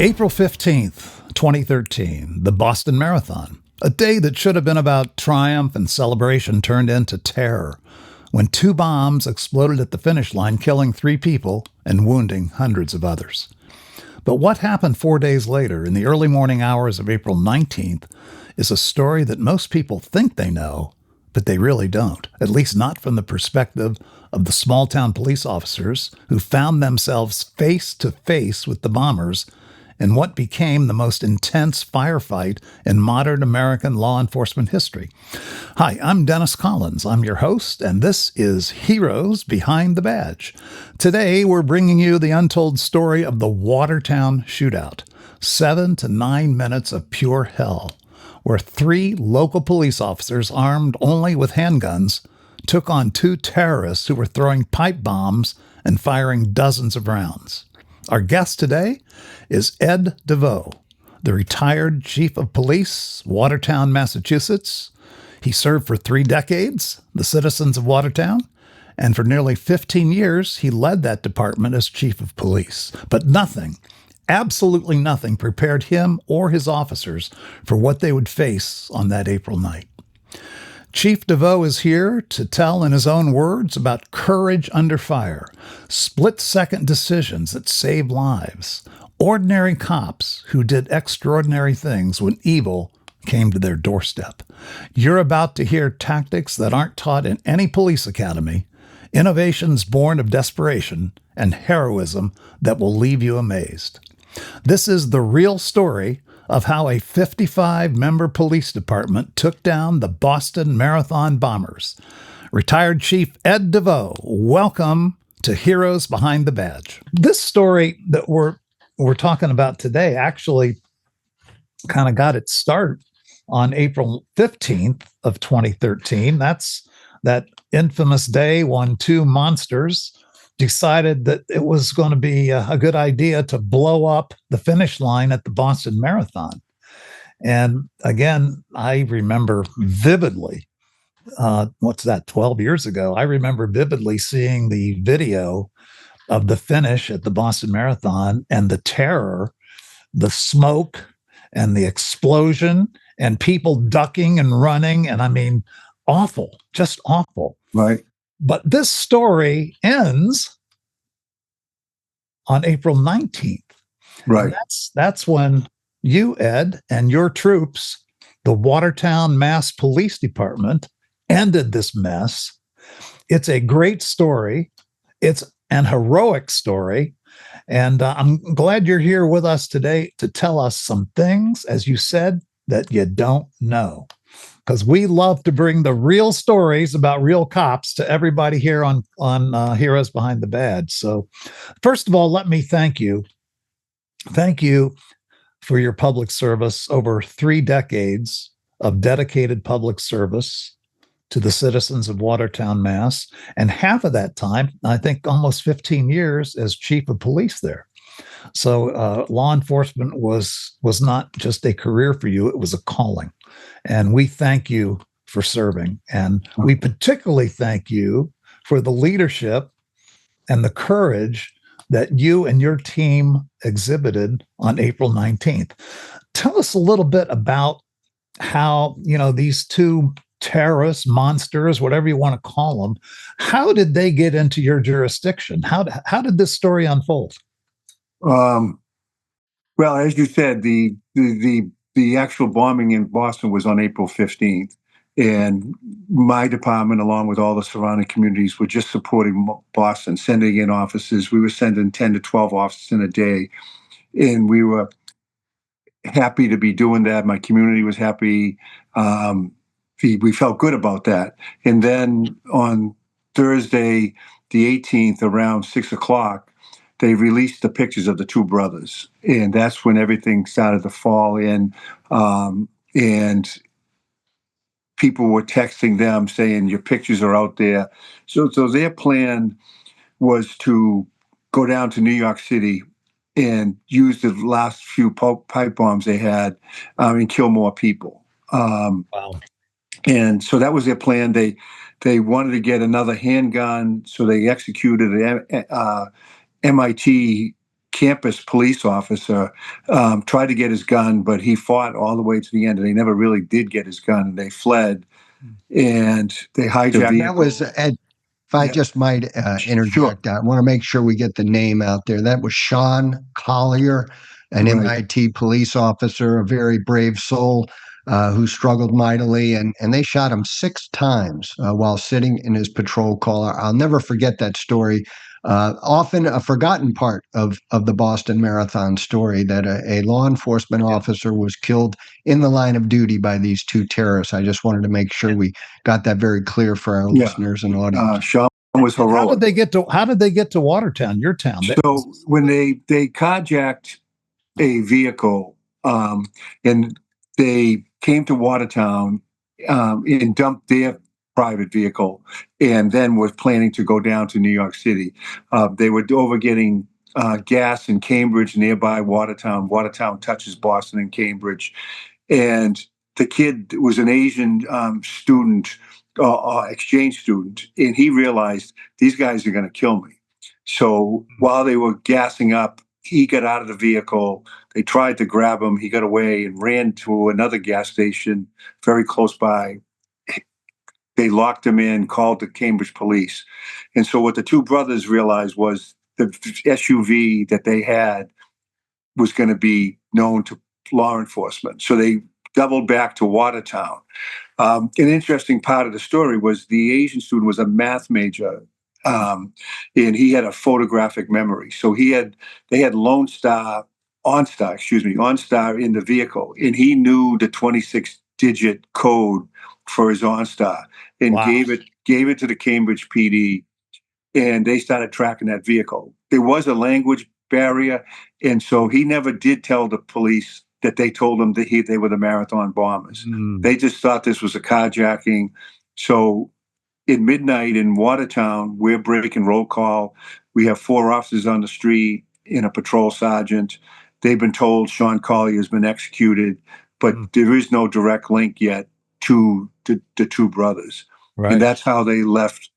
April 15th, 2013, the Boston Marathon. A day that should have been about triumph and celebration turned into terror when two bombs exploded at the finish line, killing 3 people and wounding hundreds of others. But what happened 4 days later, in the early morning hours of April 19th, is a story that most people think they know, but they really don't, at least not from the perspective of the small-town police officers who found themselves face to face with the bombers in what became the most intense firefight in modern American law enforcement history. Hi, I'm Dennis Collins. I'm your host, and this is Heroes Behind the Badge. Today, we're bringing you the untold story of the Watertown shootout. 7 to 9 minutes of pure hell, where 3 local police officers armed only with handguns took on 2 terrorists who were throwing pipe bombs and firing dozens of rounds. Our guest today is Ed DeVeau, the retired chief of police, Watertown, Massachusetts. He served for 3 decades, the citizens of Watertown, and for nearly 15 years, he led that department as chief of police. But nothing, absolutely nothing, prepared him or his officers for what they would face on that April night. Chief DeVeau is here to tell in his own words about courage under fire, split-second decisions that save lives, ordinary cops who did extraordinary things when evil came to their doorstep. You're about to hear tactics that aren't taught in any police academy, innovations born of desperation, and heroism that will leave you amazed. This is the real story of how a 55-member police department took down the Boston Marathon bombers. Retired Chief Ed DeVeau, welcome to Heroes Behind the Badge. This story that we're talking about today actually kind of got its start on April 15th of 2013. That's that infamous day when 2 monsters decided that it was going to be a good idea to blow up the finish line at the Boston Marathon. And again, I remember vividly, 12 years ago, I remember vividly seeing the video of the finish at the Boston Marathon and the terror, the smoke and the explosion and people ducking and running. And I mean, awful, just awful. Right. But this story ends on April 19th. Right. And that's when you, Ed, and your troops, the Watertown Mass Police Department, ended this mess. It's a great story. It's an heroic story. And I'm glad you're here with us today to tell us some things, as you said, that you don't know. Because we love to bring the real stories about real cops to everybody here on Heroes Behind the Badge. So first of all, let me thank you. Thank you for your public service, over 3 decades of dedicated public service to the citizens of Watertown, Mass. And half of that time, I think almost 15 years as chief of police there. So law enforcement was not just a career for you, it was a calling. And we thank you for serving. And we particularly thank you for the leadership and the courage that you and your team exhibited on April 19th. Tell us a little bit about how, these 2 terrorist monsters, whatever you want to call them, how did they get into your jurisdiction? How did this story unfold? Well, as you said, the actual bombing in Boston was on April 15th, and my department, along with all the surrounding communities, were just supporting Boston, sending in officers. We were sending 10 to 12 officers in a day, and we were happy to be doing that. My community was happy. We felt good about that. And then on Thursday, the 18th, around 6 o'clock, they released the pictures of the 2 brothers. And that's when everything started to fall in. And people were texting them saying, your pictures are out there. So their plan was to go down to New York City and use the last few pipe bombs they had and kill more people. Wow. And so that was their plan. They wanted to get another handgun, so they executed an MIT campus police officer tried to get his gun, but he fought all the way to the end, and they never really did get his gun. They fled, and they hijacked the That was Ed. If I just might interject, I want to make sure we get the name out there. That was Sean Collier, an MIT police officer, a very brave soul who struggled mightily, and they shot him 6 times while sitting in his patrol car. I'll never forget that story. Often a forgotten part of the Boston Marathon story, that a law enforcement officer was killed in the line of duty by these 2 terrorists. I just wanted to make sure we got that very clear for our listeners and audience. Sean was heroic. How did they get to Watertown, your town? So when they carjacked a vehicle, and they came to Watertown and dumped their private vehicle, and then was planning to go down to New York City. They were over getting gas in Cambridge, nearby Watertown. Watertown touches Boston and Cambridge. And the kid was an Asian student, exchange student, and he realized these guys are going to kill me. So while they were gassing up, he got out of the vehicle. They tried to grab him. He got away and ran to another gas station very close by. They locked him in, called the Cambridge police. And so what the 2 brothers realized was the SUV that they had was going to be known to law enforcement. So they doubled back to Watertown. An interesting part of the story was the Asian student was a math major, and he had a photographic memory. So they had OnStar in the vehicle, and he knew the 26-digit code for his OnStar, and gave it to the Cambridge PD, and they started tracking that vehicle. There was a language barrier, and so he never did tell the police that they told him that they were the marathon bombers. They just thought this was a carjacking. So at midnight in Watertown, we're breaking roll call. We have 4 officers on the street and a patrol sergeant. They've been told Sean Collier has been executed, but there is no direct link yet to the 2 brothers. Right. And that's how they left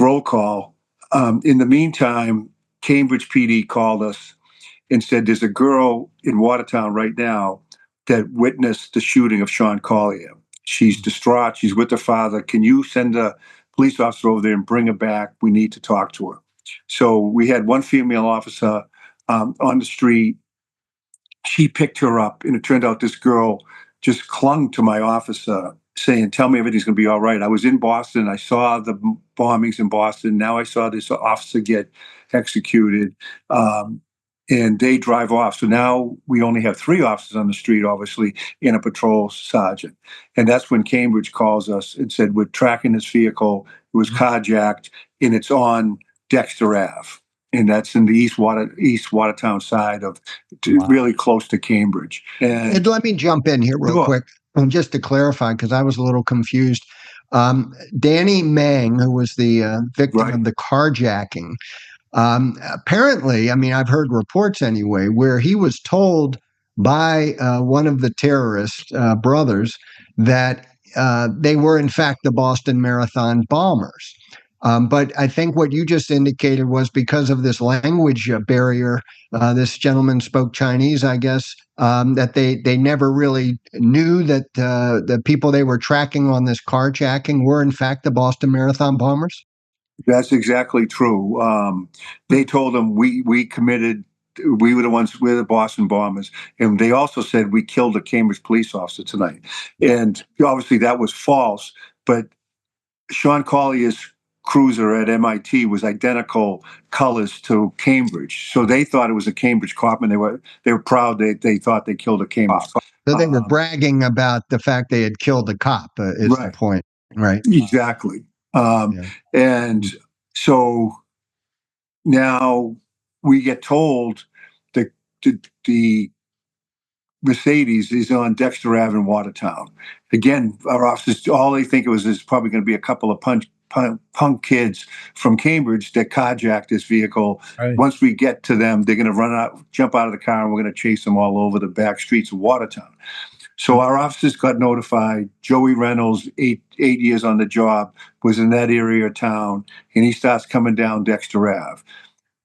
roll call. In the meantime, Cambridge PD called us and said there's a girl in Watertown right now that witnessed the shooting of Sean Collier. She's distraught. She's with her father. Can you send a police officer over there and bring her back? We need to talk to her. So we had one female officer on the street. She picked her up, and it turned out this girl just clung to my officer, saying, tell me everything's going to be all right. I was in Boston. I saw the bombings in Boston. Now I saw this officer get executed. And they drive off. So now we only have 3 officers on the street, obviously, and a patrol sergeant. And that's when Cambridge calls us and said, we're tracking this vehicle. It was carjacked, and it's on Dexter Ave. And that's in the East Watertown side of really close to Cambridge. And let me jump in here real quick. And just to clarify, because I was a little confused. Danny Mang, who was the victim of the carjacking, apparently, I mean, I've heard reports anyway, where he was told by one of the terrorist brothers that they were, in fact, the Boston Marathon bombers. But I think what you just indicated was because of this language barrier, this gentleman spoke Chinese, I guess, that they never really knew that the people they were tracking on this carjacking were, in fact, the Boston Marathon bombers? That's exactly true. They told them we committed, we're the Boston bombers. And they also said we killed a Cambridge police officer tonight. And obviously that was false, but Sean Collier's cruiser at MIT was identical colors to Cambridge. So they thought it was a Cambridge cop, and they were proud they thought they killed a Cambridge cop. So they were bragging about the fact they had killed a cop is the point, right? Exactly. And so now we get told that the Mercedes is on Dexter Ave in Watertown. Again, our officers, all they think it was is probably going to be a couple of punk kids from Cambridge that carjacked this vehicle. Right. Once we get to them, they're going to jump out of the car, and we're going to chase them all over the back streets of Watertown. So our officers got notified. Joey Reynolds, eight years on the job, was in that area of town, and he starts coming down Dexter Ave.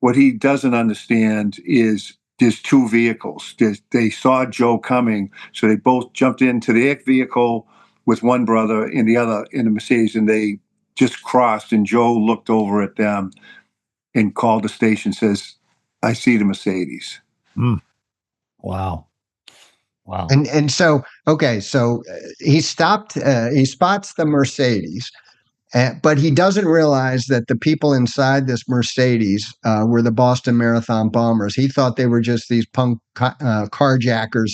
what he doesn't understand is there's two vehicles. They saw Joe coming, so they both jumped into their vehicle with one brother and the other in the Mercedes, and they just crossed. And Joe looked over at them and called the station, says, "I see the Mercedes." Mm. Wow. Wow. And so, okay, so he stopped. He spots the Mercedes, but he doesn't realize that the people inside this Mercedes were the Boston Marathon bombers. He thought they were just these punk carjackers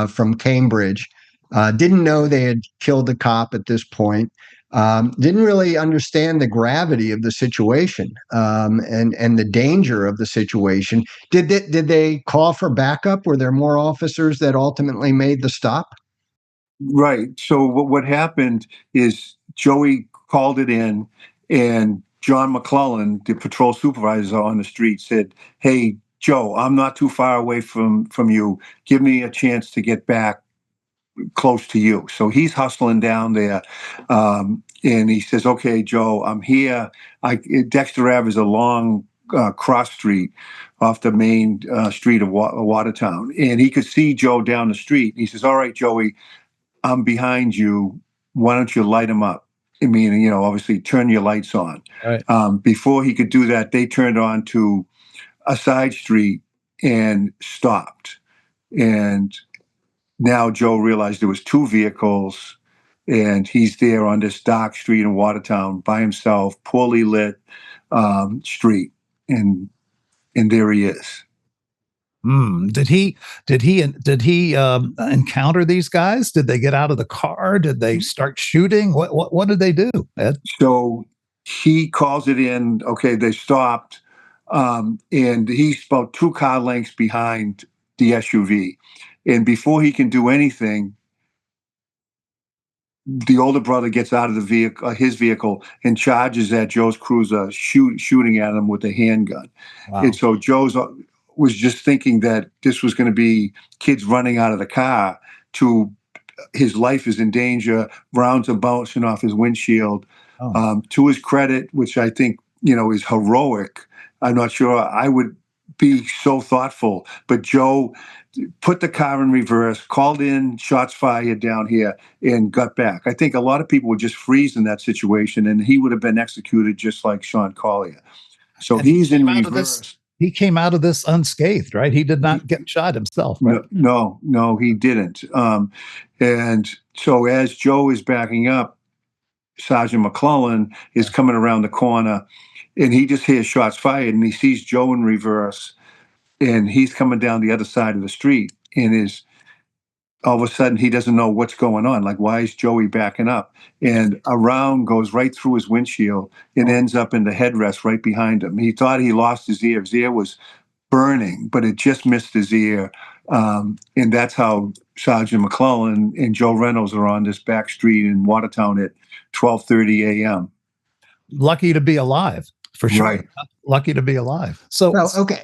from Cambridge. Didn't know they had killed a cop at this point. Didn't really understand the gravity of the situation and the danger of the situation. Did they call for backup? Were there more officers that ultimately made the stop? Right. So what happened is Joey called it in, and John McClellan, the patrol supervisor on the street, said, "Hey, Joe, I'm not too far away from you. Give me a chance to get back close to you." So he's hustling down there, and he says, "Okay, Joe, I'm here." Dexter Ave is a long cross street off the main street of Watertown, and he could see Joe down the street. He says, "All right, Joey, I'm behind you. Why don't you light them up?" I mean, obviously turn your lights on. Right. Before he could do that, they turned on to a side street and stopped. And now Joe realized there was two vehicles, and he's there on this dark street in Watertown by himself, poorly lit street, and there he is. Did he encounter these guys? Did they get out of the car? Did they start shooting? What did they do, Ed? So he calls it in. Okay, they stopped, and he's about 2 car lengths behind the SUV. And before he can do anything, the older brother gets out of the vehicle, his vehicle, and charges at Joe's cruiser, shooting at him with a handgun. Wow. And so Joe's was just thinking that this was going to be kids running out of the car. To his life is in danger. Rounds are bouncing off his windshield. Oh. To his credit, which I think is heroic. I'm not sure I would be so thoughtful, but Joe put the car in reverse, called in shots fired down here, and got back. I think a lot of people would just freeze in that situation, and he would have been executed just like Sean Collier. So And he's in reverse. He came out of this unscathed, right? He did not get shot himself, right? No, he didn't. And so as Joe is backing up, Sergeant McClellan is coming around the corner, and he just hears shots fired, and he sees Joe in reverse, and he's coming down the other side of the street, and is all of a sudden he doesn't know what's going on. Like, why is Joey backing up? And a round goes right through his windshield and ends up in the headrest right behind him. He thought he lost his ear. His ear was burning, but it just missed his ear. And that's how Sergeant McClellan and Joe Reynolds are on this back street in Watertown at 12:30 a.m. Lucky to be alive, for sure. Right. Lucky to be alive. So, okay,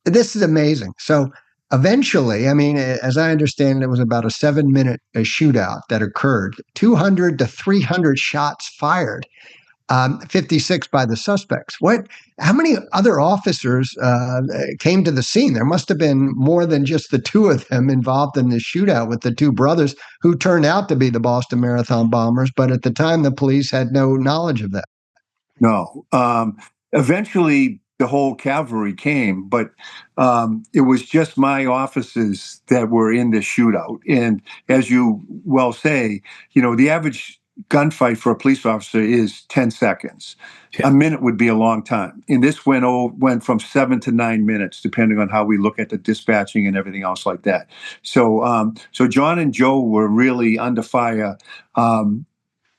this is amazing. So eventually, I mean, as I understand, it was about a 7-minute shootout that occurred. 200 to 300 shots fired. 56 by the suspects. How many other officers came to the scene? There must have been more than just the two of them involved in the shootout with the two brothers who turned out to be the Boston Marathon bombers. But at the time, the police had no knowledge of that. No. Eventually, the whole cavalry came, but it was just my officers that were in the shootout. And as you well say, the average gunfight for a police officer is 10 seconds. Yeah. A minute would be a long time. And this went from 7 to 9 minutes, depending on how we look at the dispatching and everything else like that. So, so John and Joe were really under fire.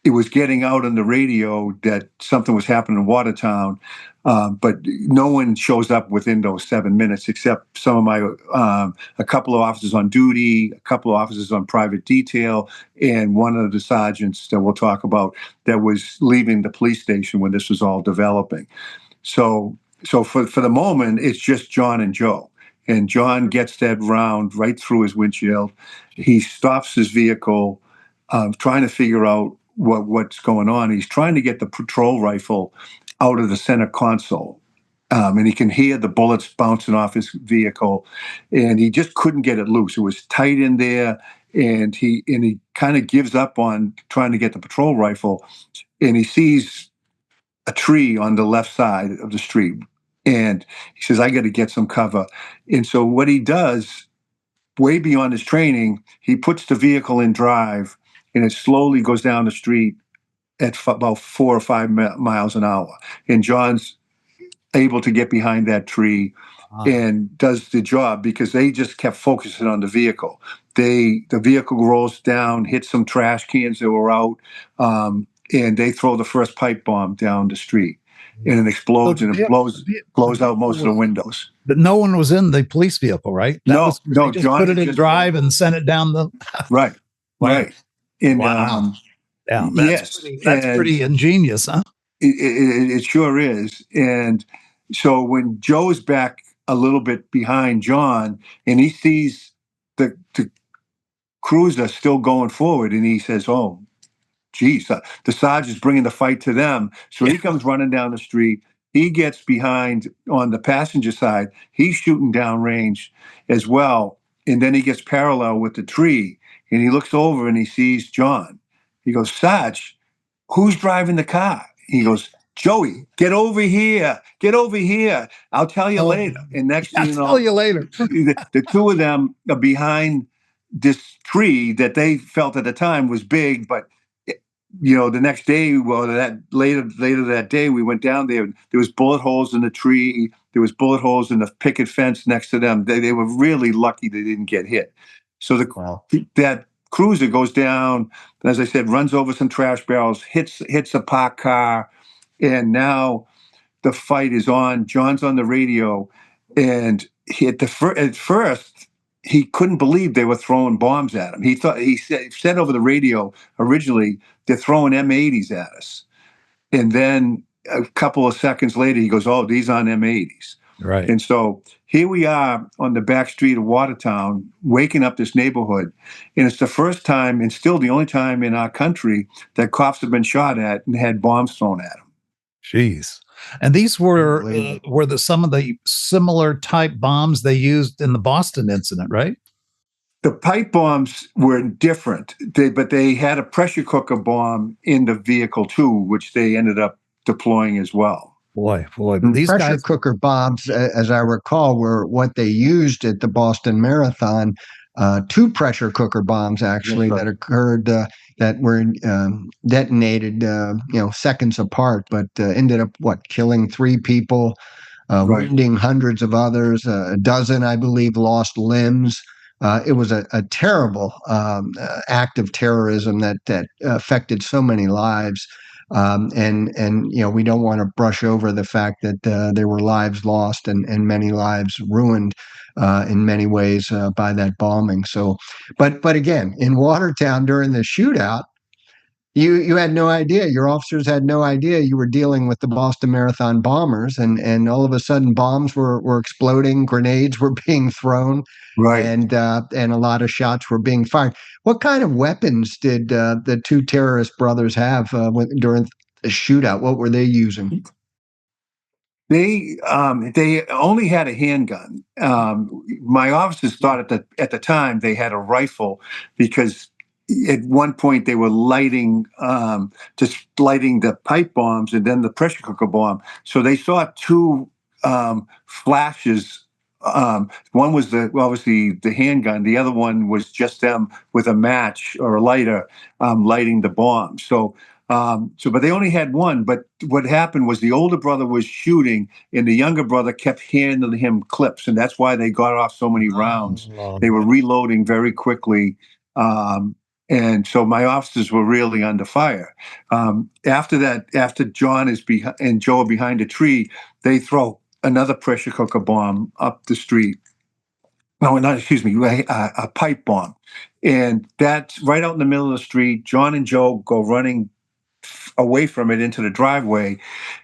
It was getting out on the radio that something was happening in Watertown, but no one shows up within those 7 minutes except some of my, a couple of officers on duty, a couple of officers on private detail, and one of the sergeants that we'll talk about that was leaving the police station when this was all developing. So for the moment, it's just John and Joe. And John gets that round right through his windshield. He stops his vehicle, trying to figure out what's going on. He's trying to get the patrol rifle out of the center console. And he can hear the bullets bouncing off his vehicle, and he just couldn't get it loose. It was tight in there, and he kind of gives up on trying to get the patrol rifle, and he sees a tree on the left side of the street, and he says, "I got to get some cover." And so what he does, way beyond his training, he puts the vehicle in drive, and it slowly goes down the street at about 4 or 5 miles an hour. And John's able to get behind that tree and does the job because they just kept focusing on the vehicle. The vehicle rolls down, hits some trash cans that were out, and they throw the first pipe bomb down the street, and it explodes and it blows out most of the windows. But no one was in the police vehicle, right? No, they just John put it in drive and sent it down the. Right. And wow. Yeah, yes, that's pretty ingenious, huh? It sure is. And so when Joe's back a little bit behind John, and he sees the cruiser still going forward, and he says, "Oh, geez, the sergeant's bringing the fight to them." So he comes running down the street. He gets behind on the passenger side. He's shooting down range as well. And then he gets parallel with the tree, and he looks over and he sees John. He goes, "Sarge, who's driving the car?" He goes, "Joey, get over here. Get over here. I'll tell you later." And next thing you know, I'll tell you later. the two of them are behind this tree that they felt at the time was big, but the next day, well, that later that day, we went down there. There was bullet holes in the tree. There was bullet holes in the picket fence next to them. They were really lucky they didn't get hit. So that cruiser goes down, as I said, runs over some trash barrels, hits a parked car, and now the fight is on. John's on the radio, and at first he couldn't believe they were throwing bombs at him. He said over the radio originally, "They're throwing M80s at us," and then a couple of seconds later he goes, "Oh, these aren't M80s." Right. And so here we are on the back street of Watertown, waking up this neighborhood. And it's the first time, and still the only time in our country, that cops have been shot at and had bombs thrown at them. Jeez. And these were some of the similar type bombs they used in the Boston incident, right? The pipe bombs were different, but they had a pressure cooker bomb in the vehicle too, which they ended up deploying as well. Boy, these pressure cooker bombs, as I recall, were what they used at the Boston Marathon. 2 pressure cooker bombs actually that occurred that were detonated, seconds apart, but ended up killing 3 people, wounding hundreds of others. A dozen, I believe, lost limbs. It was a terrible act of terrorism that affected so many lives. And we don't want to brush over the fact that there were lives lost and many lives ruined in many ways by that bombing. So, but again, in Watertown during the shootout, you had no idea. Your officers had no idea you were dealing with the Boston Marathon bombers, and all of a sudden bombs were exploding, grenades were being thrown, right, and a lot of shots were being fired. What kind of weapons did the 2 terrorist brothers have during the shootout? What were they using? They only had a handgun. My officers thought at the time they had a rifle because at one point they were just lighting the pipe bombs and then the pressure cooker bomb. So they saw 2 flashes. One was obviously the handgun. The other one was just them with a match or a lighter lighting the bomb. But they only had one. But what happened was the older brother was shooting, and the younger brother kept handing him clips, and that's why they got off so many rounds. They were reloading very quickly, and so my officers were really under fire. After that, after John and Joe are behind a tree, they throw another pressure cooker bomb up the street. No, not, excuse me, a pipe bomb, and that's right out in the middle of the street. John and Joe go running away from it into the driveway,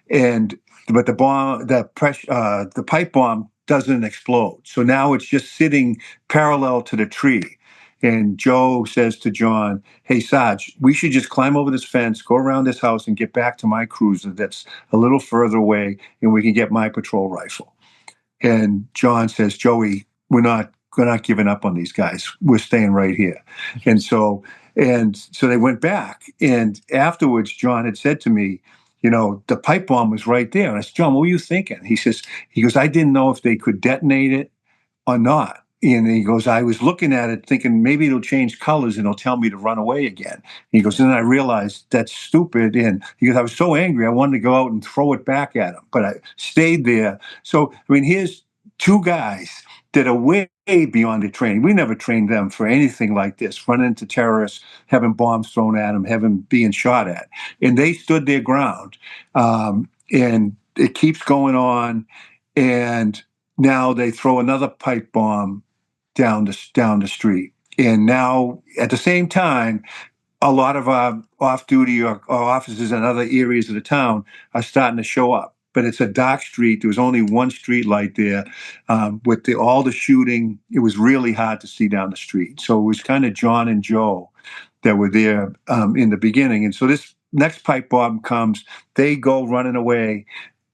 but the pipe bomb doesn't explode. So now it's just sitting parallel to the tree, And Joe says to John, "Hey, Sarge, we should just climb over this fence, go around this house, and get back to my cruiser that's a little further away, and we can get my patrol rifle." And John says, "Joey, we're not giving up on these guys. We're staying right here." And so they went back. And afterwards, John had said to me, the pipe bomb was right there. And I said, "John, what were you thinking?" He goes, "I didn't know if they could detonate it or not." And he goes, "I was looking at it thinking maybe it'll change colors and it'll tell me to run away again." He goes, "And then I realized that's stupid." And he goes, "I was so angry, I wanted to go out and throw it back at him, but I stayed there." So, I mean, here's two guys that are way beyond the training. We never trained them for anything like this, running into terrorists, having bombs thrown at them, being shot at. And they stood their ground. And it keeps going on. And now they throw another pipe bomb down the street. And now, at the same time, a lot of our off-duty or officers in other areas of the town are starting to show up. But it's a dark street. There was only one street light there. With all the shooting, it was really hard to see down the street. So it was kind of John and Joe that were there in the beginning. And so this next pipe bomb comes. They go running away,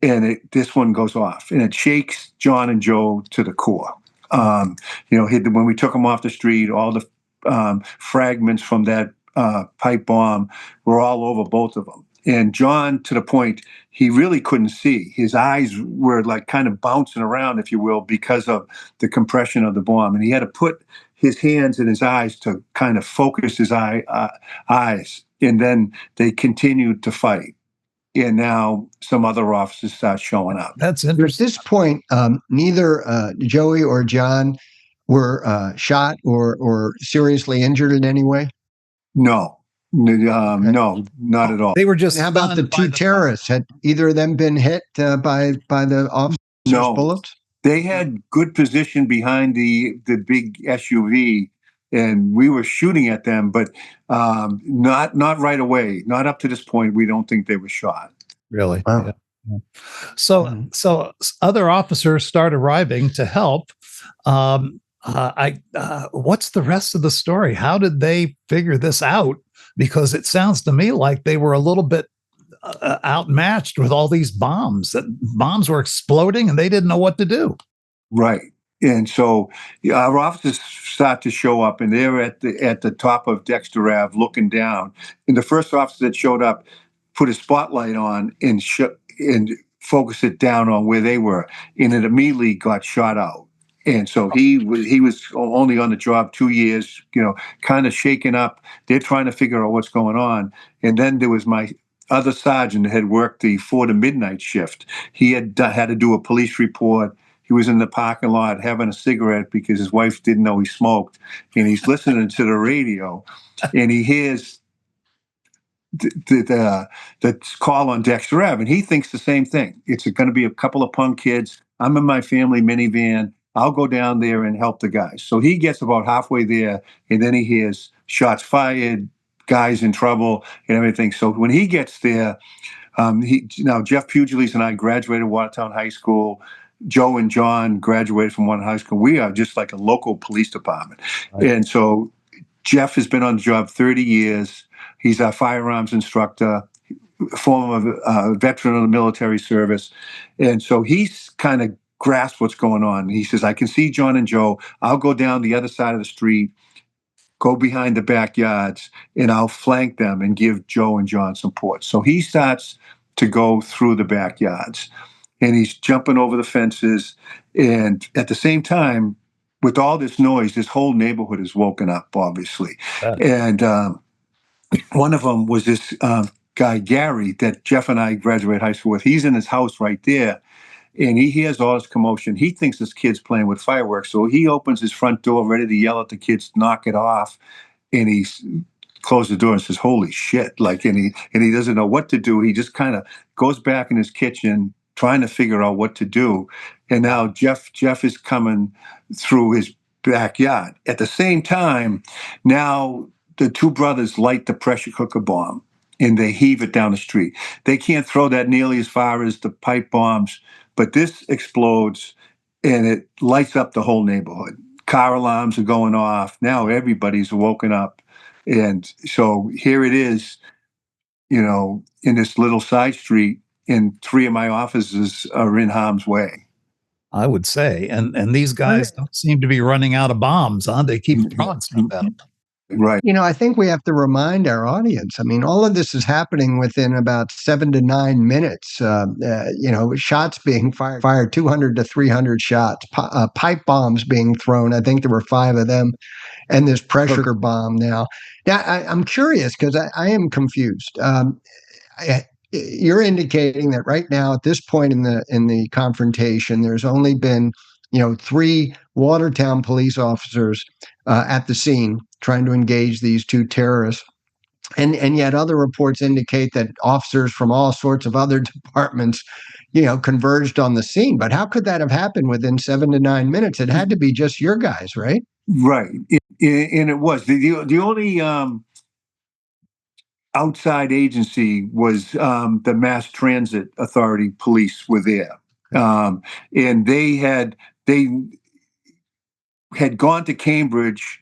and this one goes off, and it shakes John and Joe to the core. When we took them off the street, all the fragments from that pipe bomb were all over both of them. And John, to the point, he really couldn't see. His eyes were like kind of bouncing around, if you will, because of the compression of the bomb. And he had to put his hands in his eyes to kind of focus his eyes. And then they continued to fight. And now some other officers start showing up. That's interesting. At this point, neither Joey or John were shot or seriously injured in any way? No. No, not at all. They were just. And how about the two terrorists? Had either of them been hit by the officer's bullets? They had good position behind the big SUV, and we were shooting at them, but not right away. Not up to this point. We don't think they were shot. Really? Wow. Yeah. So other officers start arriving to help. What's the rest of the story? How did they figure this out? Because it sounds to me like they were a little bit outmatched with all these bombs. That bombs were exploding and they didn't know what to do. Right. And so our officers start to show up, and they're at the top of Dexter Ave looking down. And the first officer that showed up put a spotlight on and focused it down on where they were, and it immediately got shot out. And so he was only on the job 2 years, kind of shaken up. They're trying to figure out what's going on. And then there was my other sergeant that had worked the 4 to midnight shift. He had to do a police report. He was in the parking lot having a cigarette because his wife didn't know he smoked. And he's listening to the radio, and he hears the call on Dexter Ave, and he thinks the same thing. It's going to be a couple of punk kids. I'm in my family minivan. I'll go down there and help the guys. So he gets about halfway there, and then he hears shots fired, guys in trouble, and everything. So when he gets there, Jeff Pugilis and I graduated Watertown High School. Joe and John graduated from one high school. We are just like a local police department. Right. And so Jeff has been on the job 30 years. He's our firearms instructor, former veteran of the military service. And so he's kind of grasp what's going on. He says, "I can see John and Joe. I'll go down the other side of the street, go behind the backyards, and I'll flank them and give Joe and John support." So he starts to go through the backyards, and he's jumping over the fences. And at the same time, with all this noise, this whole neighborhood is woken up, obviously. And one of them was this guy, Gary, that Jeff and I graduated high school with. He's in his house right there. And he hears all this commotion. He thinks this kid's playing with fireworks. So he opens his front door, ready to yell at the kids, knock it off. And he closes the door and says, "Holy shit." And he doesn't know what to do. He just kind of goes back in his kitchen, trying to figure out what to do. And now Jeff is coming through his backyard. At the same time, now the two brothers light the pressure cooker bomb, and they heave it down the street. They can't throw that nearly as far as the pipe bombs, but this explodes, and it lights up the whole neighborhood, car alarms are going off. Now everybody's woken up. And so here it is, in this little side street, and 3 of my officers are in harm's way. I would say. And these guys don't seem to be running out of bombs, huh? They keep throwing stuff at them. Right. I think we have to remind our audience. I mean, all of this is happening within about 7 to 9 minutes. Shots being fired 200 to 300 shots, pipe bombs being thrown. I think there were 5 of them, and this pressure bomb now. Now, I'm curious because I am confused. You're indicating that right now, at this point in the confrontation, there's only been 3 Watertown police officers at the scene trying to engage these 2 terrorists. And yet other reports indicate that officers from all sorts of other departments, converged on the scene. But how could that have happened within 7 to 9 minutes? It had to be just your guys, right? Right. And it was. The only outside agency was the Mass Transit Authority police were there. And they had gone to Cambridge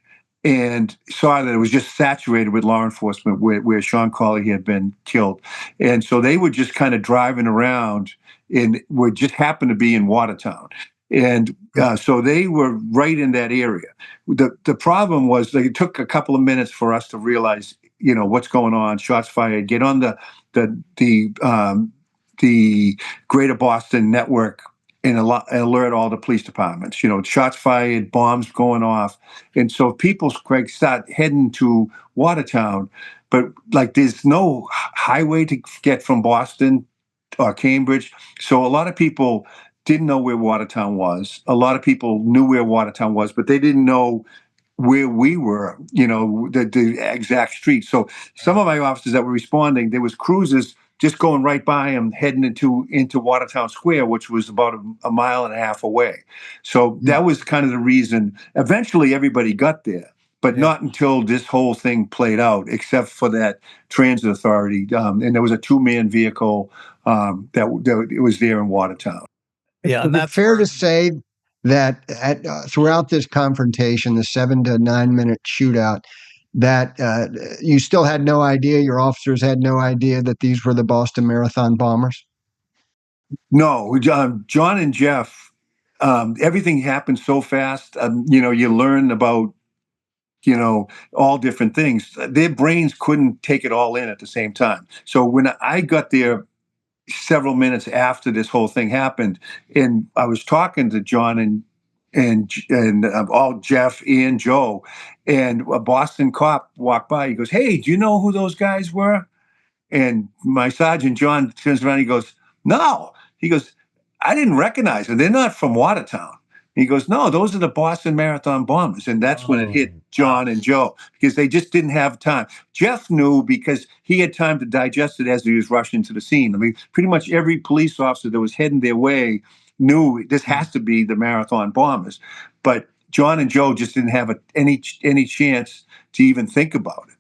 and saw that it was just saturated with law enforcement where Sean Colley had been killed. And so they were just kind of driving around and would just happen to be in Watertown. And so they were right in that area. The problem was it took a couple of minutes for us to realize, what's going on, shots fired, get on the Greater Boston network and alert all the police departments. Shots fired, bombs going off. And so people, Craig, start heading to Watertown. But there's no highway to get from Boston or Cambridge. So a lot of people didn't know where Watertown was. A lot of people knew where Watertown was, but they didn't know where we were, the exact street. So some of my officers that were responding, there was cruisers just going right by them, heading into Watertown Square, which was about a mile and a half away. So that was kind of the reason. Eventually, everybody got there, but not until this whole thing played out, except for that transit authority. And there was a 2-man vehicle that it was there in Watertown. Yeah, and that's fair to say that throughout this confrontation, the 7 to 9 minute shootout, that you still had no idea, your officers had no idea that these were the Boston Marathon bombers? No, John and Jeff, everything happened so fast. You learn about, all different things. Their brains couldn't take it all in at the same time. So when I got there several minutes after this whole thing happened, and I was talking to John and all Jeff, Ian, Joe, and a Boston cop walked by. He goes, "Hey, do you know who those guys were?" And my Sergeant John turns around. He goes, "No." He goes, "I didn't recognize them. They're not from Watertown." He goes, "No, those are the Boston Marathon bombers." And that's when it hit John and Joe, because they just didn't have time. Jeff knew because he had time to digest it as he was rushing to the scene. I mean, pretty much every police officer that was heading their way knew this has to be the Marathon bombers. But John and Joe just didn't have any chance to even think about it.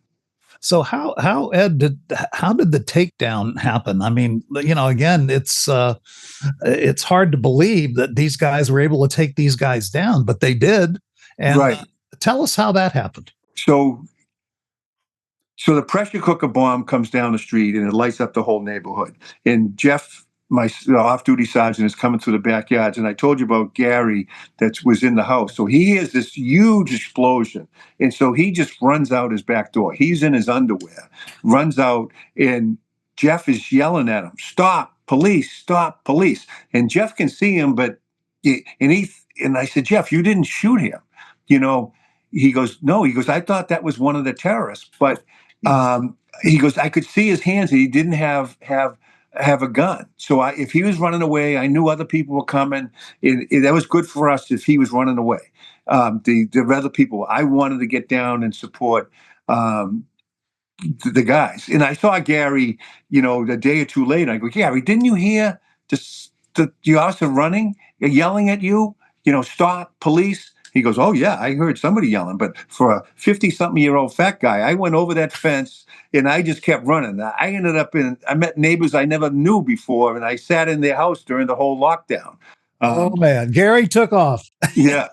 So how Ed how did the takedown happen? I mean, again, it's hard to believe that these guys were able to take these guys down, but they did. And tell us how that happened. So the pressure cooker bomb comes down the street and it lights up the whole neighborhood. And Jeff, my off-duty sergeant, is coming through the backyards. And I told you about Gary that was in the house. So he hears this huge explosion. And so he just runs out his back door. He's in his underwear, runs out, and Jeff is yelling at him, "Stop, police, stop, police." And Jeff can see him, and I said, "Jeff, you didn't shoot him." He goes, "No." He goes, "I thought that was one of the terrorists." But he goes, "I could see his hands, and he didn't have a gun. So if he was running away, I knew other people were coming. That was good for us if he was running away. The other people, I wanted to get down and support the guys." And I saw Gary, a day or two later. I go, "Gary, didn't you hear the officer running, yelling at you? Stop, police." He goes, "Oh yeah, I heard somebody yelling." But for a 50-something-year-old fat guy, I went over that fence and I just kept running. I met neighbors I never knew before, and I sat in their house during the whole lockdown. Oh man, Gary took off. Yeah.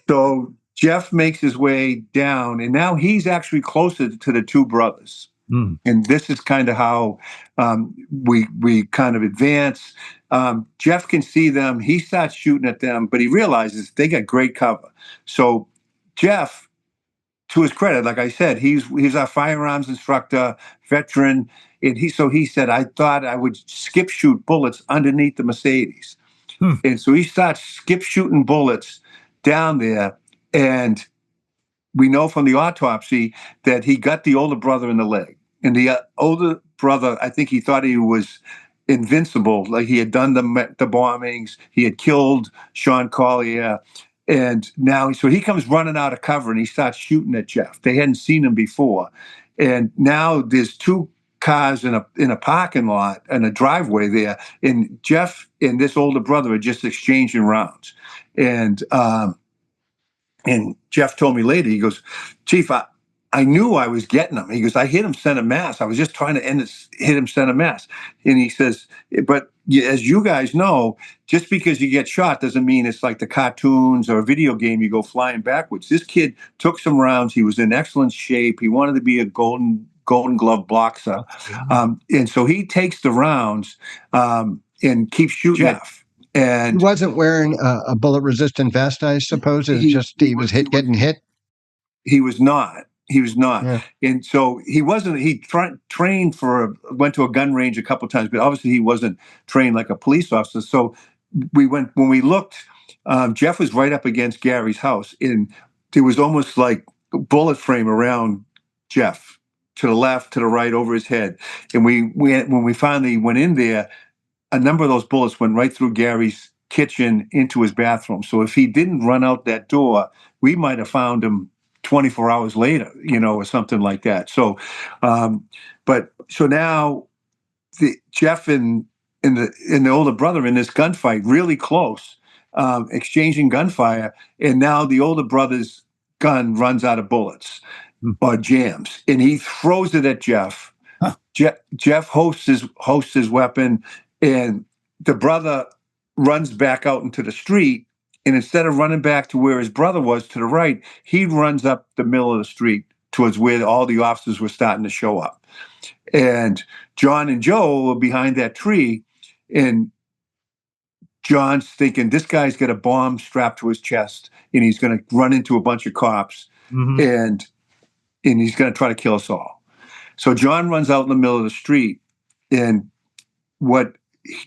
So Jeff makes his way down, and now he's actually closer to the two brothers. And this is kind of how we kind of advance. Jeff can see them. He starts shooting at them, but he realizes they got great cover. So Jeff, to his credit, like I said, he's our firearms instructor, veteran, and he said, I thought I would skip shoot bullets underneath the Mercedes. And so he starts skip shooting bullets down there, and we know from the autopsy that he got the older brother in the leg. And the older brother, I think he thought he was invincible, like he had done the bombings, he had killed Sean Collier, and now so he comes running out of cover and he starts shooting at Jeff. They hadn't seen him before, and now there's two cars in a parking lot and a driveway there, and Jeff and this older brother are just exchanging rounds, and Jeff told me later, he goes, Chief, I knew I was getting him. He goes, I hit him center mass. I was just trying to hit him center mass. And he says, but as you guys know, just because you get shot doesn't mean it's like the cartoons or a video game, you go flying backwards. This kid took some rounds. He was in excellent shape. He wanted to be a golden glove boxer. And so he takes the rounds and keeps shooting Jeff. And he wasn't wearing a bullet-resistant vest, I suppose. It's just he was getting hit. He was not. He was not. Yeah. And so he wasn't. He trained went to a gun range a couple of times, but obviously he wasn't trained like a police officer. So when we looked, Jeff was right up against Gary's house, and there was almost like a bullet frame around Jeff, to the left, to the right, over his head. And when we finally went in there, a number of those bullets went right through Gary's kitchen into his bathroom. So if he didn't run out that door, we might have found him 24 hours later, or something like that. So, so now Jeff and the older brother in this gunfight, really close, exchanging gunfire, and now the older brother's gun runs out of bullets or jams, and he throws it at Jeff. Huh. Jeff hosts his weapon, and the brother runs back out into the street. And instead of running back to where his brother was to the right, he runs up the middle of the street towards where all the officers were starting to show up. And John and Joe were behind that tree, and John's thinking, this guy's got a bomb strapped to his chest, and he's going to run into a bunch of cops, and he's going to try to kill us all. So John runs out in the middle of the street, and what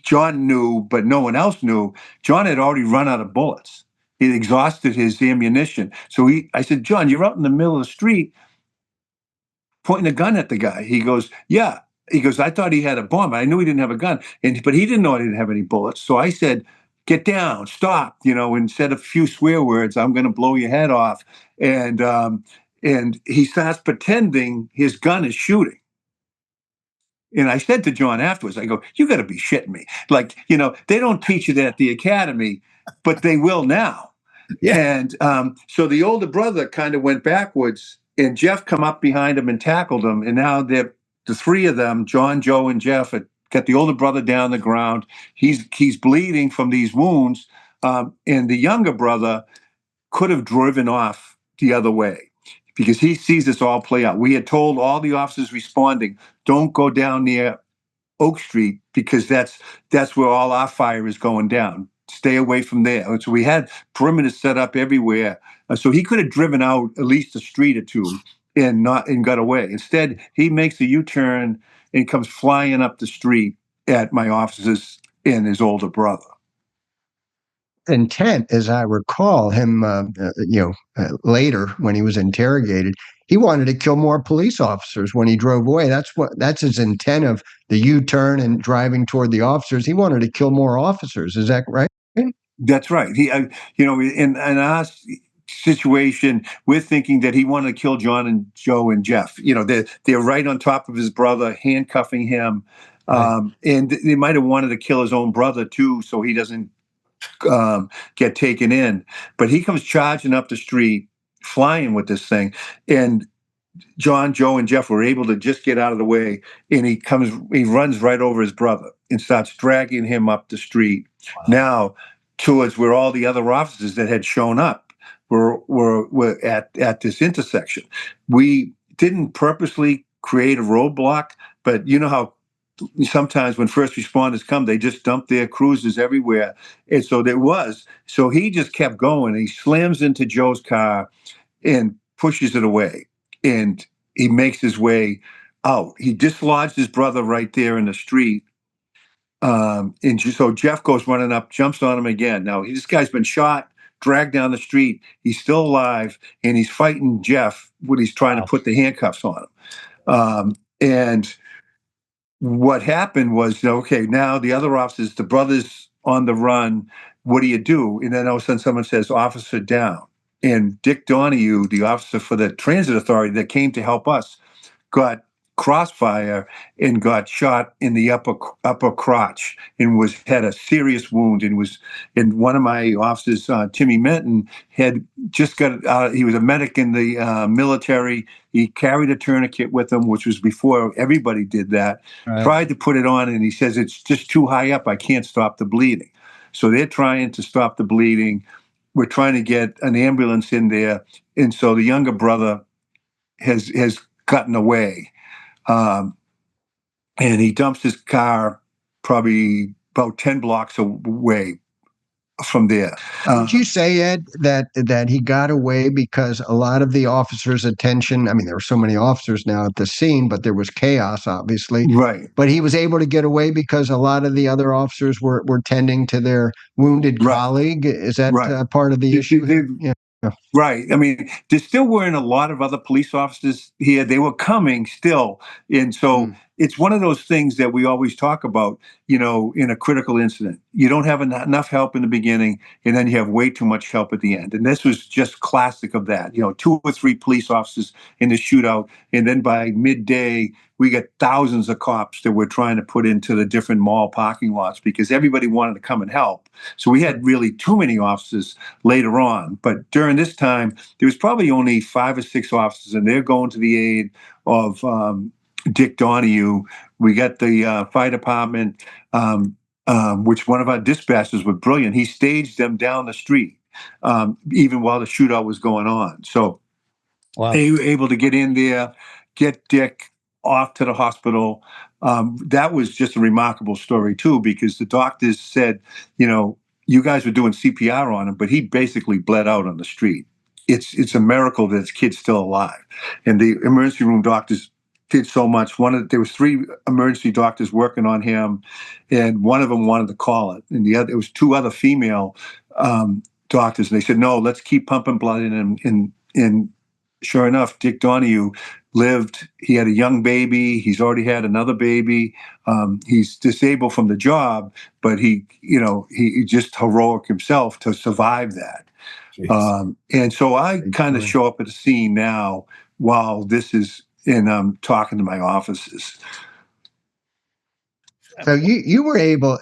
John knew, but no one else knew, John had already run out of bullets. He had exhausted his ammunition. So I said, John, you're out in the middle of the street pointing a gun at the guy. He goes, yeah. He goes, I thought he had a bomb. I knew he didn't have a gun, but he didn't know I didn't have any bullets. So I said, get down, stop, and said a few swear words, I'm going to blow your head off. And he starts pretending his gun is shooting. And I said to John afterwards, I go, you got to be shitting me. Like, they don't teach you that at the academy, but they will now. Yeah. And so the older brother kind of went backwards, and Jeff come up behind him and tackled him. And now the three of them, John, Joe, and Jeff, had got the older brother down the ground. He's bleeding from these wounds. And the younger brother could have driven off the other way, because he sees this all play out. We had told all the officers responding, don't go down near Oak Street, because that's where all our fire is going down. Stay away from there. So we had perimeters set up everywhere. So he could have driven out at least a street or two and got away. Instead, he makes a U-turn and comes flying up the street at my officers and his older brother. Intent, as I recall him, later when he was interrogated, he wanted to kill more police officers when he drove away. That's his intent of the U-turn and driving toward the officers. He wanted to kill more officers. Is that right? That's right. He, in our situation, we're thinking that he wanted to kill John and Joe and Jeff. They're right on top of his brother, handcuffing him, right. And they might have wanted to kill his own brother too, so he doesn't get taken in. But he comes charging up the street, flying with this thing, and John, Joe, and Jeff were able to just get out of the way, and he runs right over his brother and starts dragging him up the street. Wow. Now towards where all the other officers that had shown up were at this intersection. We didn't purposely create a roadblock, but you know how sometimes when first responders come, they just dump their cruisers everywhere. And so there was. So he just kept going. He slams into Joe's car and pushes it away. And he makes his way out. He dislodged his brother right there in the street. And so Jeff goes running up, jumps on him again. Now, this guy's been shot, dragged down the street. He's still alive, and he's fighting Jeff when he's trying to put the handcuffs on him. And what happened was, okay, now the other officers, the brother's on the run. What do you do? And then all of a sudden someone says, officer down. And Dick Donahue, the officer for the transit authority that came to help us, got crossfire and got shot in the upper crotch and had a serious wound, and one of my officers, Timmy Menton, had just got out. He was a medic in the military. He carried a tourniquet with him, which was before everybody did that. Right. Tried to put it on, and he says, it's just too high up. I can't stop the bleeding. So they're trying to stop the bleeding. We're trying to get an ambulance in there. And so the younger brother has gotten away. And he dumps his car probably about 10 blocks away from there. Did you say, Ed, that he got away because a lot of the officers' attention, I mean, there were so many officers now at the scene, but there was chaos, obviously. Right. But he was able to get away because a lot of the other officers were tending to their wounded colleague. Is that part of the issue? Yeah. Right. I mean, there still weren't a lot of other police officers here. They were coming still. And so it's one of those things that we always talk about, in a critical incident. You don't have enough help in the beginning, and then you have way too much help at the end. And this was just classic of that. 2 or 3 police officers in the shootout. And then by midday, we got thousands of cops that we're trying to put into the different mall parking lots because everybody wanted to come and help. So we had really too many officers later on. But during this time, there was probably only 5 or 6 officers, and they're going to the aid of Dick Donahue. We got the fire department, which one of our dispatchers was brilliant. He staged them down the street, even while the shootout was going on. So they were able to get in there, get Dick off to the hospital. That was just a remarkable story, too, because the doctors said, you guys were doing CPR on him, but he basically bled out on the street. It's a miracle that his kid's still alive. And the emergency room doctors did so much. There was 3 emergency doctors working on him, and one of them wanted to call it. And it was 2 other female doctors. And they said, no, let's keep pumping blood in him. And sure enough, Dick Donahue lived. He had a young baby. He's already had another baby. He's disabled from the job, but he just heroic himself to survive that. And so I kind of show up at the scene now while this is, and I'm talking to my officers. So you were able.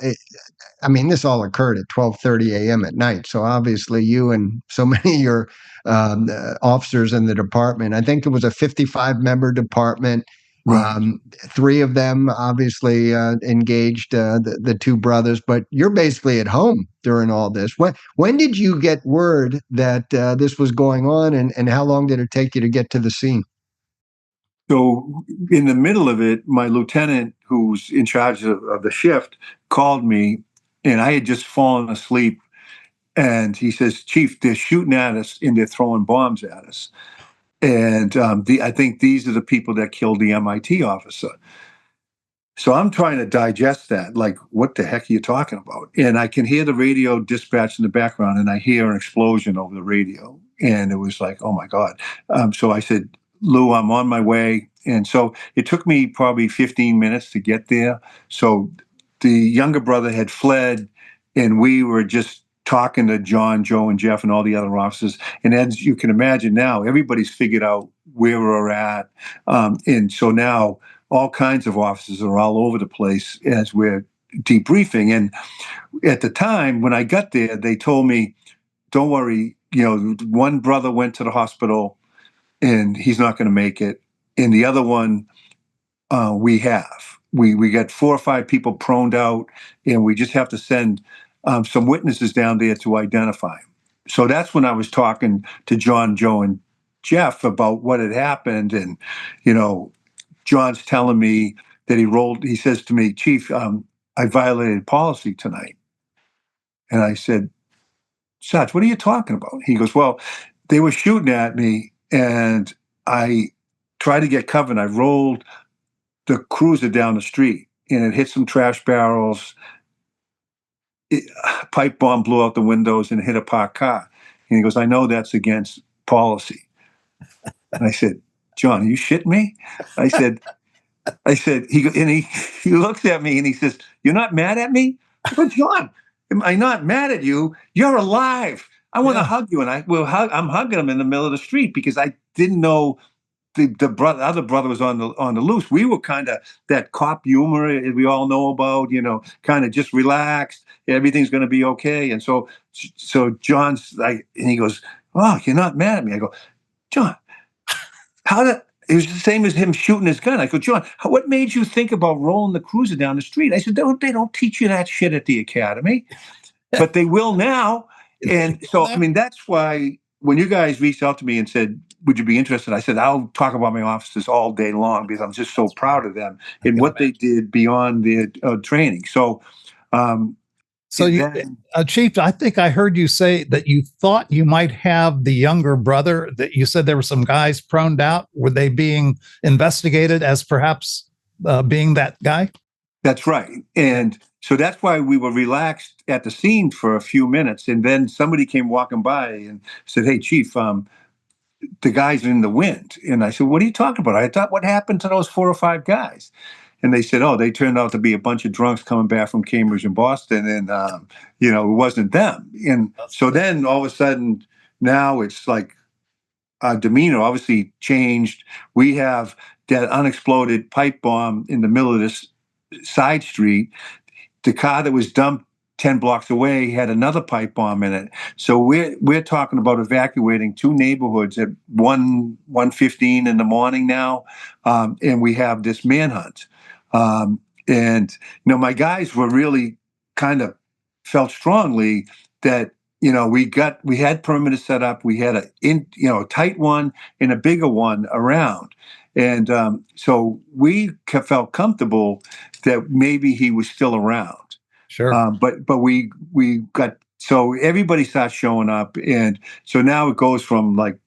I mean, this all occurred at 12:30 a.m. at night. So obviously, you and so many of your officers in the department. I think it was a 55-member department. Right. 3 of them obviously engaged the 2 brothers, but you're basically at home during all this. When did you get word that this was going on, and how long did it take you to get to the scene? So in the middle of it, my lieutenant, who's in charge of the shift, called me, and I had just fallen asleep. And he says, Chief, they're shooting at us and they're throwing bombs at us. And I think these are the people that killed the MIT officer. So I'm trying to digest that. Like, what the heck are you talking about? And I can hear the radio dispatch in the background, and I hear an explosion over the radio. And it was like, oh, my God. So I said, Lou, I'm on my way. And so it took me probably 15 minutes to get there. So the younger brother had fled, and we were just talking to John, Joe, and Jeff, and all the other officers. And as you can imagine now, everybody's figured out where we're at. And so now all kinds of officers are all over the place as we're debriefing. And at the time when I got there, they told me, don't worry, one brother went to the hospital and he's not going to make it. And the other one, we got 4 or 5 people proned out, and we just have to send some witnesses down there to identify him. so that's when I was talking to John, Joe, and Jeff about what had happened. And, John's telling me that he says to me, Chief, I violated policy tonight. And I said, Sarge, what are you talking about? He goes, well, they were shooting at me and I tried to get cover and I rolled the cruiser down the street and it hit some trash barrels. Pipe bomb blew out the windows and hit a parked car. And he goes, I know that's against policy. And I said, John, are you shitting me? I said, he looks at me and he says, you're not mad at me? I go, John, am I not mad at you? You're alive. I want to hug you. And I'm hugging him in the middle of the street because I didn't know the other brother was on the loose. We were kind of that cop humor we all know about, kind of just relaxed. Everything's going to be okay. And so John's like, and he goes, oh, you're not mad at me. I go, John, it was the same as him shooting his gun. I go, John, what made you think about rolling the cruiser down the street? I said, they don't teach you that shit at the academy, but they will now. And so, that's why when you guys reached out to me and said, would you be interested? I said, I'll talk about my officers all day long because I'm just so proud of them and what they did beyond their training. So, Chief, I think I heard you say that you thought you might have the younger brother, that you said there were some guys proned out. Were they being investigated as perhaps being that guy? That's right. And so that's why we were relaxed at the scene for a few minutes. And then somebody came walking by and said, hey, Chief, the guys are in the wind. And I said, what are you talking about? I thought, what happened to those 4 or 5 guys? And they said, oh, they turned out to be a bunch of drunks coming back from Cambridge and Boston. And, it wasn't them. And so then all of a sudden, now it's like our demeanor obviously changed. We have that unexploded pipe bomb in the middle of this side street. The car that was dumped 10 blocks away had another pipe bomb in it. So we're talking about evacuating 2 neighborhoods at 1:15 in the morning now. And we have this manhunt. And my guys were really kind of felt strongly that, we had perimeter set up. We had a tight one and a bigger one around. And so we felt comfortable that maybe he was still around. Sure. But we got, so everybody starts showing up. And so now it goes from like,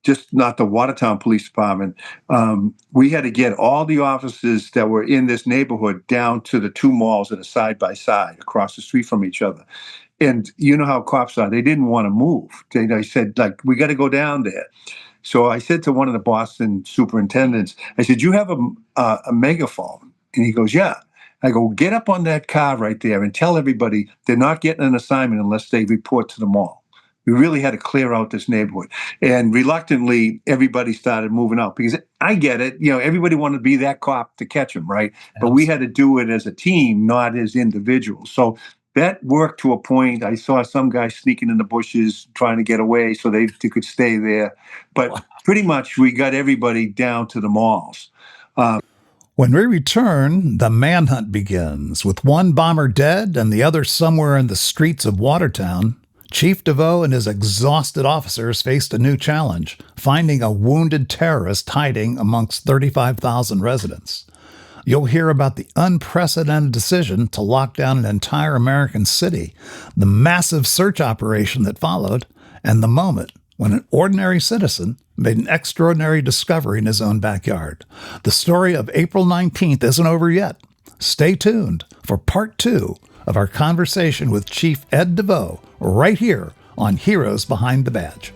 just not the Watertown Police Department. We had to get all the officers that were in this neighborhood down to the 2 malls that are side by side across the street from each other. And you know how cops are. They didn't want to move. They said, like, we got to go down there. So I said to one of the Boston superintendents, I said, you have a megaphone? And he goes, yeah. I go, get up on that car right there and tell everybody they're not getting an assignment unless they report to the mall. We really had to clear out this neighborhood. And reluctantly, everybody started moving out because I get it. Everybody wanted to be that cop to catch him, right? But we had to do it as a team, not as individuals. So that worked to a point. I saw some guys sneaking in the bushes trying to get away so they could stay there. But pretty much we got everybody down to the malls. When we return, the manhunt begins. With one bomber dead and the other somewhere in the streets of Watertown, Chief DeVeau and his exhausted officers faced a new challenge, finding a wounded terrorist hiding amongst 35,000 residents. You'll hear about the unprecedented decision to lock down an entire American city, the massive search operation that followed, and the moment when an ordinary citizen made an extraordinary discovery in his own backyard. The story of April 19th isn't over yet. Stay tuned for part 2 of our conversation with Chief Ed DeVeau right here on Heroes Behind the Badge.